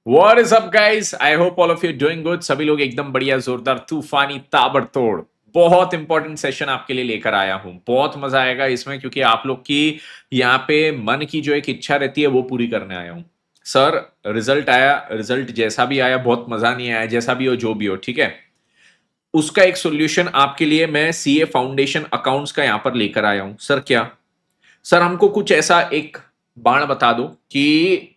What is up guys? I hope all of you doing good. सभी लोग एकदम बढ़िया जोरदार तूफानी ताबड़तोड़ बहुत इंपॉर्टेंट सेशन आपके लिए लेकर आया हूं। बहुत मजा आएगा इसमें क्योंकि आप लोग की यहाँ पे मन की जो एक इच्छा रहती है वो पूरी करने आया हूं। सर, रिजल्ट आया, रिजल्ट जैसा भी आया बहुत मजा नहीं आया, जैसा भी हो जो भी हो, ठीक है। उसका एक सोल्यूशन आपके लिए मैं सीए फाउंडेशन अकाउंट्स का यहां पर लेकर आया हूं। सर क्या? सर हमको कुछ ऐसा एक बाण बता दो कि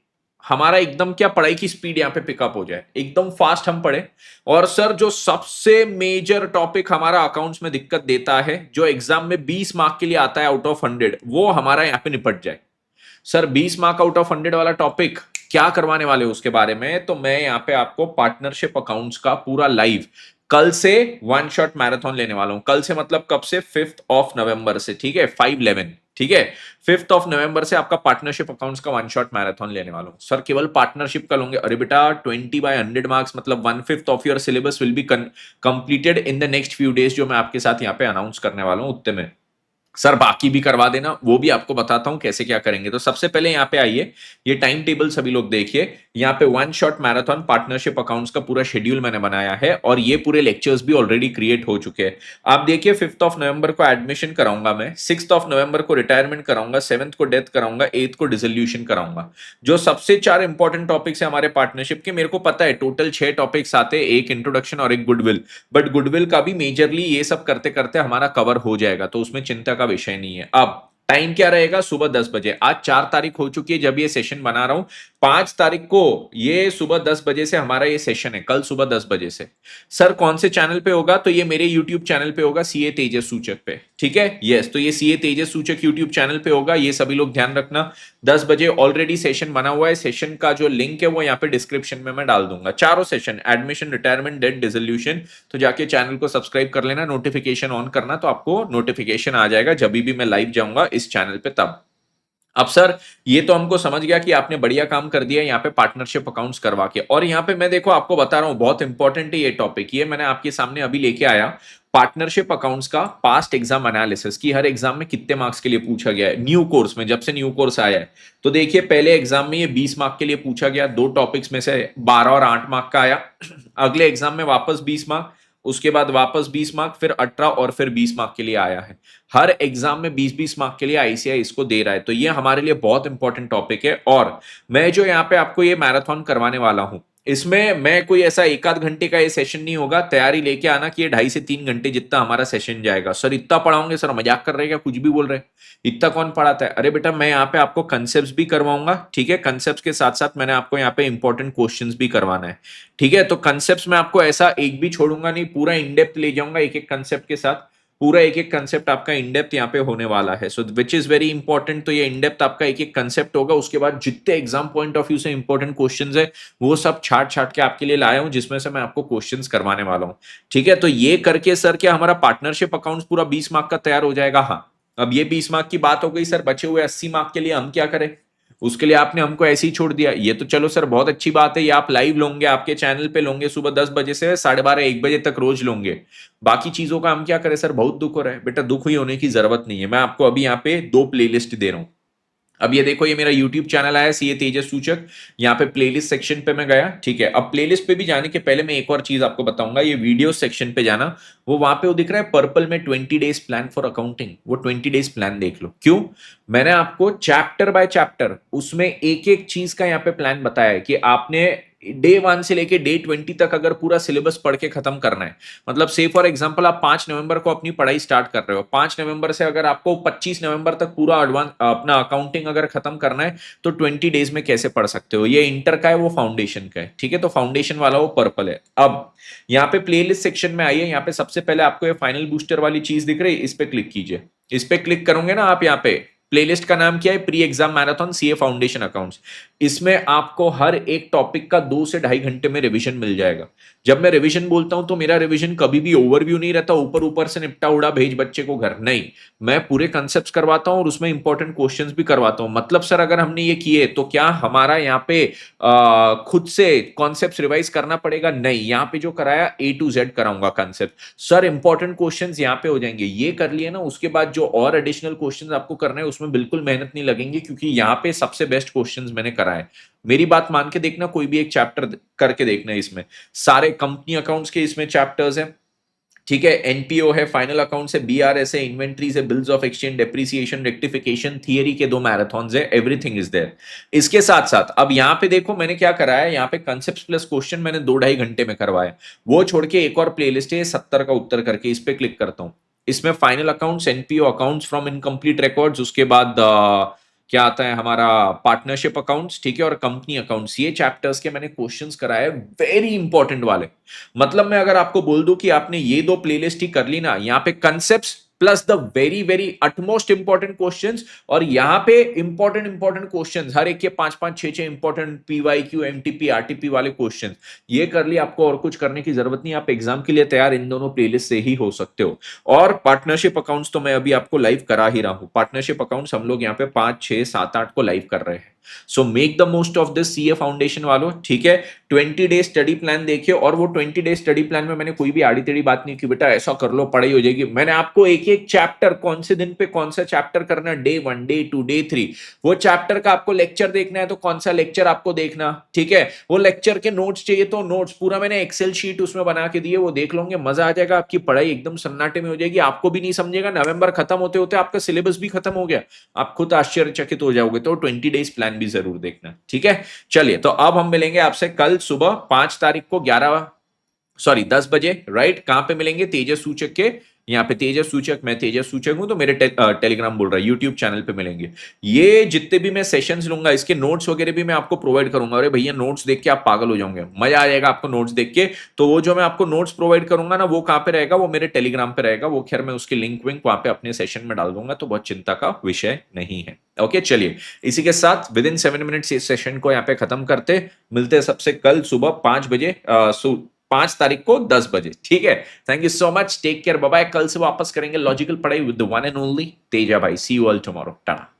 हमारा एकदम क्या पढ़ाई की स्पीड यहाँ पे पिकअप हो जाए, एकदम फास्ट हम पढ़े। और सर जो सबसे मेजर टॉपिक हमारा अकाउंट्स में दिक्कत देता है, जो एग्जाम में 20 मार्क के लिए आता है आउट ऑफ 100, वो हमारा यहाँ पे निपट जाए। सर 20 मार्क आउट ऑफ 100 वाला टॉपिक क्या करवाने वाले हो उसके बारे में तो मैं यहाँ पे आपको पार्टनरशिप अकाउंट्स का पूरा लाइव कल से वन शॉट मैराथन लेने वाला हूं। कल से मतलब कब से? 5th ऑफ नवंबर से, ठीक है, 5/11, ठीक है। 5th ऑफ नवंबर से आपका पार्टनरशिप अकाउंट्स का वन शॉट मैराथन लेने वाला हूं। सर केवल पार्टनरशिप का लूंगे? अरे बेटा, 20/100 मार्क्स मतलब 1/5 of your syllabus will be completed in the next few days, जो मैं आपके साथ यहाँ पे अनाउंस करने वाला हूं उतने में। सर बाकी भी करवा देना, वो भी आपको बताता हूं कैसे क्या करेंगे। तो सबसे पहले यहाँ पे आइए, ये टाइम टेबल सभी लोग देखिए। यहाँ पे one shot marathon partnership accounts का पूरा शेड्यूल मैंने बनाया है और ये पूरे लेक्चर्स भी ऑलरेडी क्रिएट हो चुके हैं। आप देखिए, 5th ऑफ नवंबर को एडमिशन कराऊंगा मैं, 6th ऑफ नवंबर को रिटायरमेंट कराऊंगा, 7th को डेथ कराऊंगा, 8th को डिसोल्यूशन कराऊंगा। जो सबसे 4 इंपॉर्टेंट टॉपिक्स है हमारे पार्टनरशिप के, मेरे को पता है टोटल 6 टॉपिक्स आते हैं, एक इंट्रोडक्शन और एक गुडविल। बट गुडविल का भी मेजरली ये सब करते करते हमारा कवर हो जाएगा, तो उसमें चिंता का विषय नहीं है। अब टाइम क्या रहेगा? सुबह 10 बजे। आज 4 तारीख हो चुकी है जब ये सेशन बना रहा हूं। 5 तारीख को ये सुबह 10 बजे से हमारा ये सेशन है, कल सुबह 10 बजे से। सर कौन से चैनल पे होगा? तो ये मेरे यूट्यूब चैनल पे होगा, सीए तेजस सूचक पे, ठीक है। यस, तो ये सीए तेजस सूचक यूट्यूब चैनल पे होगा, ये सभी लोग ध्यान रखना। 10 बजे ऑलरेडी सेशन बना हुआ है, सेशन का जो लिंक है वो यहाँ पे डिस्क्रिप्शन में मैं डाल दूंगा। चारों session, admission, retirement, death, dissolution. तो जाके चैनल को सब्सक्राइब कर लेना, नोटिफिकेशन ऑन करना, तो आपको नोटिफिकेशन आ जाएगा जब भी मैं लाइव जाऊंगा इस चैनल पे तब। अब सर ये तो हमको समझ गया कि आपने बढ़िया काम कर दिया यहाँ पे पार्टनरशिप अकाउंट्स करवा के। और यहाँ पे मैं देखो आपको बता रहा हूँ, बहुत इंपॉर्टेंट है ये टॉपिक, ये मैंने आपके सामने अभी लेके आया। पार्टनरशिप अकाउंट्स का पास्ट एग्जाम एनालिसिस की हर एग्जाम में कितने मार्क्स के लिए पूछा गया है न्यू कोर्स में, जब से न्यू कोर्स आया है। तो देखिए पहले एग्जाम में ये 20 मार्क के लिए पूछा गया, दो टॉपिक्स में से 12 और 8 मार्क का आया। अगले एग्जाम में वापस 20 मार्क, उसके बाद वापस 20 मार्क, फिर 18 और फिर 20 मार्क के लिए आया है। हर एग्जाम में 20-20 मार्क के लिए आईसीआई इसको दे रहा है, तो ये हमारे लिए बहुत इंपॉर्टेंट टॉपिक है। और मैं जो यहाँ पे आपको ये मैराथन करवाने वाला हूं, इसमें मैं कोई ऐसा एक आध घंटे का ये सेशन नहीं होगा। तैयारी लेके आना कि ये 2.5 से 3 घंटे जितना हमारा सेशन जाएगा। सर इतना पढ़ाओगे? सर मजाक कर रहे हैं क्या? कुछ भी बोल रहे हैं? इतना कौन पढ़ाता है? अरे बेटा मैं यहाँ पे आपको कंसेप्ट भी करवाऊंगा, ठीक है। कंसेप्ट के साथ साथ मैंने आपको यहाँ पे इंपॉर्टेंट क्वेश्चंस भी करवाना है, ठीक है। तो कंसेप्ट में आपको ऐसा एक भी छोड़ूंगा नहीं, पूरा इन डेप्थ ले जाऊंगा एक एक कंसेप्ट के साथ। पूरा एक एक कंसेप्ट आपका इन डेप्थ यहाँ पे होने वाला है, सो विच इज वेरी इंपॉर्टेंट। तो ये इन डेप्थ आपका एक एक कंसेप्ट होगा, उसके बाद जितने एग्जाम पॉइंट ऑफ व्यू से इंपॉर्टेंट क्वेश्चंस है वो सब छाट छाट के आपके लिए लाया हूं, जिसमें से मैं आपको क्वेश्चंस करवाने वाला हूं, ठीक है। तो ये करके सर क्या हमारा पार्टनरशिप अकाउंट्स पूरा 20 मार्क का तैयार हो जाएगा? हाँ। अब ये 20 मार्क की बात हो गई, सर बचे हुए 80 मार्क के लिए हम क्या करें? उसके लिए आपने हमको ऐसे ही छोड़ दिया, ये तो चलो सर बहुत अच्छी बात है, ये आप लाइव लोगे, आपके चैनल पे लोगे, सुबह 10 बजे से 12:30-1 बजे तक रोज लोगे। बाकी चीजों का हम क्या करें? सर बहुत दुख हो रहा है। बेटा दुख ही होने की जरूरत नहीं है, मैं आपको अभी यहाँ पे 2 प्लेलिस्ट दे रहा हूं। अब ये देखो, ये मेरा YouTube चैनल आया सीए तेजस सूचक, यहाँ पे प्लेलिस्ट सेक्शन पे मैं गया, ठीक है। अब प्लेलिस्ट पे भी जाने के पहले मैं एक और चीज आपको बताऊंगा, ये वीडियो सेक्शन पे जाना, वो वहां पे वो दिख रहा है पर्पल में 20 डेज प्लान फॉर अकाउंटिंग, वो 20 डेज प्लान देख लो। क्यों? मैंने आपको चैप्टर बाय चैप्टर उसमें एक एक चीज का यहाँ पे प्लान बताया है कि आपने डे 1 से लेके डे 20 तक अगर पूरा सिलेबस पढ़ के खत्म करना है, मतलब से फॉर एग्जांपल आप 5 नवंबर को अपनी पढ़ाई स्टार्ट कर रहे हो, 5 नवंबर से अगर आपको 25 नवंबर तक पूरा एडवांस अपना अकाउंटिंग अगर खत्म करना है, तो 20 डेज में कैसे पढ़ सकते हो? ये इंटर का है, वो फाउंडेशन का है, ठीक है। तो फाउंडेशन वाला वो पर्पल है। अब यहाँ पे प्लेलिस्ट सेक्शन में आइए, यहाँ पे सबसे पहले आपको ये फाइनल बूस्टर वाली चीज दिख रही है, इस पे क्लिक कीजिए। इस पे क्लिक करोगे ना आप, यहाँ पे प्लेलिस्ट का नाम क्या है? Pre exam marathon CA foundation accounts. इसमें आपको हर एक टॉपिक का 2 से 2.5 घंटे में रिवीजन मिल जाएगा। जब मैं रिवीजन बोलता हूं तो मेरा रिवीजन कभी भी ओवरव्यू नहीं रहता, ऊपर ऊपर से निपटा उड़ा भेज बच्चे को घर, नहीं। मैं पूरे कंसेप्ट करवाता हूं और उसमें इंपॉर्टेंट क्वेश्चंस भी करवाता हूं। मतलब सर अगर हमने ये किए तो क्या हमारा यहाँ पे खुद से कॉन्सेप्ट रिवाइज करना पड़ेगा? नहीं, यहाँ पे जो कराया A to Z कराऊंगा कंसेप्ट। सर इंपॉर्टेंट क्वेश्चंस यहाँ पे हो जाएंगे, ये कर लिए ना, उसके बाद जो और एडिशनल क्वेश्चंस आपको करना है उसमें उसमें बिल्कुल मेहनत नहीं लगेंगी, क्योंकि यहाँ पे सबसे बेस्ट क्वेश्चंस मैंने कराए। मेरी बात मान के देखना, कोई भी एक चैप्टर करके देखना, इसमें सारे कंपनी अकाउंट्स के इसमें चैप्टर्स हैं, ठीक है। एनपीओ है, फाइनल अकाउंट है, बीआरएस है, इन्वेंट्रीज है, bills of exchange, depreciation, rectification, theory के 2 मैराथन्स है, एवरीथिंग इज देयर। इसके साथ साथ अब यहां पे देखो मैंने क्या कराया है, यहां पे कंसेप्ट प्लस क्वेश्चन मैंने 2-2.5 घंटे में करवाया। वो छोड़ के एक और प्लेलिस्ट है 70 का उत्तर करके, इस पे क्लिक करता हूं। इसमें final accounts, NPO accounts from incomplete records, उसके बाद क्या आता है हमारा पार्टनरशिप अकाउंट्स, ठीक है, और कंपनी अकाउंट्स, ये चैप्टर्स के मैंने क्वेश्चंस कराए, वेरी इंपॉर्टेंट वाले। मतलब मैं अगर आपको बोल दूं कि आपने ये 2 प्लेलिस्ट ही कर ली ना, यहाँ पे concept plus the very very utmost important questions, और यहाँ पे इंपॉर्टेंट क्वेश्चंस, हर एक के 5-5 6-6 इंपॉर्टेंट पीवाईक्यू, एमटीपी, आरटीपी वाले क्वेश्चंस, ये कर लिए, आपको और कुछ करने की जरूरत नहीं, आप एग्जाम के लिए तैयार इन दोनों प्लेलिस्ट से ही हो सकते हो। और पार्टनरशिप अकाउंट्स तो मैं अभी आपको लाइव करा ही रहा हूं। पार्टनरशिप अकाउंट्स हम लोग यहाँ पे 5 6 7 8 को लाइव कर रहे हैं। So make the most of this CA foundation वालों, ठीक है। 20 डे स्टडी प्लान देखिए, और वो 20 डे स्टडी प्लान में मैंने कोई भी आड़ी टेढ़ी बात नहीं की, बेटा ऐसा कर लो पढ़ाई हो जाएगी। मैंने आपको एक एक चैप्टर, कौन से दिन पे कौन सा चैप्टर करना, डे 1 डे 2 डे 3, वो चैप्टर का आपको लेक्चर देखना है तो कौन सा लेक्चर आपको देखना, ठीक है। वो लेक्चर के नोट्स चाहिए तो नोट्स पूरा मैंने एक्सेल शीट उसमें बना के दिए, वो देख लोगे, मजा आ जाएगा, आपकी पढ़ाई एकदम सन्नाटे में हो जाएगी, आपको भी नहीं समझेगा। नवंबर खत्म होते होते आपका सिलेबस भी खत्म हो गया, आप खुद आश्चर्यचकित हो जाओगे। तो 20 डेज प्लान भी जरूर देखना, ठीक है। चलिए, तो अब हम मिलेंगे आपसे कल सुबह 5 तारीख को 10 बजे, राइट। कहां पे मिलेंगे? तेजस सूचक के यहाँ पे, तेजस सूचक, मैं तेजस सूचक हूं तो मेरे टेलीग्राम बोल रहा है, यूट्यूब चैनल पे मिलेंगे। ये जितने भी मैं सेशंस लूंगा, इसके नोट्स वगैरह भी मैं आपको प्रोवाइड करूंगा। अरे भैया, नोट्स देख के आप पागल हो जाओगे, मजा आ जाएगा आपको नोट्स देख के। तो वो जो मैं आपको नोट्स प्रोवाइड करूंगा ना, वो कहां पे रहेगा? वो मेरे टेलीग्राम पे रहेगा। वो खैर मैं उसकी लिंक विंक वहां पे अपने सेशन में डाल दूंगा, तो बहुत चिंता का विषय नहीं है। ओके, चलिए, इसी के साथ विद इन 7 मिनट्स इस सेशन को यहाँ पे खत्म करते, मिलते हैं सबसे कल सुबह 5 बजे, 5 तारीख को 10 बजे, ठीक है। Thank you so much, take care, bye bye. कल से वापस करेंगे लॉजिकल पढ़ाई with the one and only Teja भाई। See you all tomorrow, Tata.